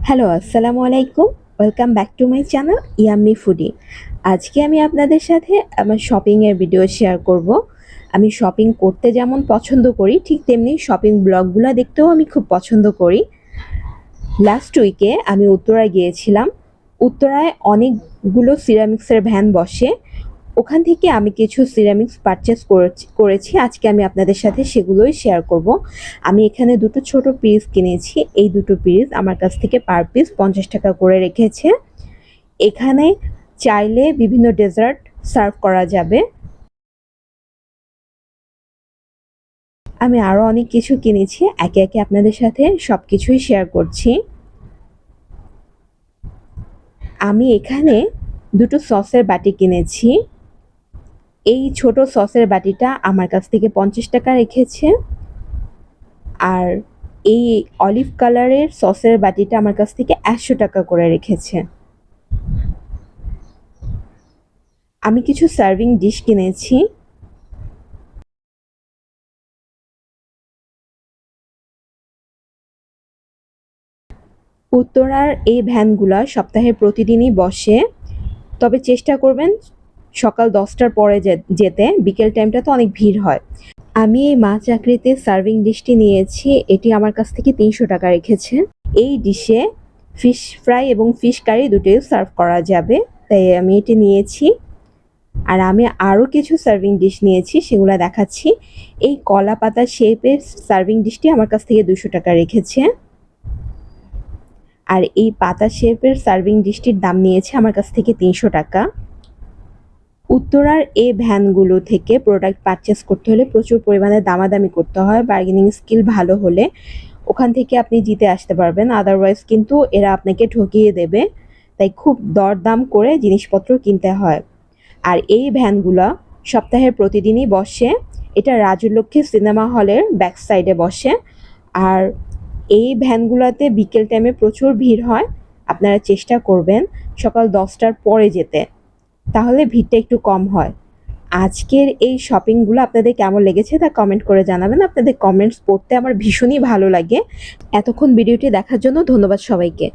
Hello, আসসালামু আলাইকুম। Welcome back to my channel yummy foodie. আজকে আমি আপনাদের সাথে আমার শপিংয়ের ভিডিও শেয়ার করব। আমি শপিং করতে যেমন পছন্দ করি, ঠিক তেমনি শপিং ব্লগগুলো দেখতেও আমি খুব পছন্দ করি। লাস্ট উইকে আমি উত্তরায় গিয়েছিলাম। উত্তরায় অনেকগুলো সিরামিক্সের ভ্যান বসে। ওখান থেকে আমি কিছু সিরামিক্স পারচেজ করেছি। আজকে আমি আপনাদের সাথে সেগুলোই শেয়ার করব। আমি এখানে দুটো ছোট পিস কিনেছি। এই দুটো পিস আমার কাছ থেকে পার পিস 50 টাকা করে রেখেছে। এখানে চাইলে বিভিন্ন ডেজার্ট সার্ভ করা যাবে। আমি আরও অনেক কিছু কিনেছি, একে একে আপনাদের সাথে সব কিছুই শেয়ার করছি। আমি এখানে দুটো সসের বাটি কিনেছি। এই ছোট সসের বাটিটা আমার কাছ থেকে 50 টাকা রেখেছে। আর এই অলিভ কালারের সসের বাটিটা আমার কাছ থেকে 100 টাকা করে রেখেছে। আমি কিছু সার্ভিং ডিশ কিনেছি। উত্তরার এই ভ্যানগুলা সপ্তাহে প্রতিদিনই বসে, তবে চেষ্টা করবেন সকাল 10টার পরে যেতে। বিকেল টাইমটা তো অনেক ভিড় হয়। আমি এই মাছ আকৃতির সার্ভিং ডিশটি নিয়েছি। এটি আমার কাছ থেকে 300 টাকা রেখেছে। এই ডিশে ফিশ ফ্রাই এবং ফিশ কারি দুটোই সার্ভ করা যাবে, তাই আমি এটি নিয়েছি। আর আমি আরও কিছু সার্ভিং ডিশ নিয়েছি, সেগুলো দেখাচ্ছি। এই কলা পাতা শেপের সার্ভিং ডিশটি আমার কাছ থেকে 200 টাকা রেখেছে। আর এই পাতা শেপের সার্ভিং ডিশটির দাম নিয়েছে আমার কাছ থেকে 300 টাকা। উত্তরার এই ভ্যানগুলো থেকে প্রোডাক্ট পারচেস করতে হলে প্রচুর পরিমাণে দামাদামি করতে হয়। বার্গেনিং স্কিল ভালো হলে ওখান থেকে আপনি জিতে আসতে পারবেন, আদারওয়াইজ কিন্তু এরা আপনাকে ঠকিয়ে দেবে। তাই খুব দরদাম করে জিনিসপত্র কিনতে হয়। আর এই ভ্যানগুলা সপ্তাহের প্রতিদিনই বসে। এটা রাজলক্ষ্মী সিনেমা হলের ব্যাক সাইডে বসে। আর এই ভ্যানগুলোতে বিকেল টাইমে প্রচুর ভিড় হয়। আপনারা চেষ্টা করবেন সকাল 10টার পরে যেতে, তাহলে ভিড়টা একটু কম হয়। আজকের এই শপিংগুলো আপনাদের কেমন লেগেছে তা কমেন্ট করে জানাবেন। আপনাদের কমেন্টস পড়তে আমার ভীষণই ভালো লাগে। এতক্ষণ ভিডিওটি দেখার জন্য ধন্যবাদ সবাইকে।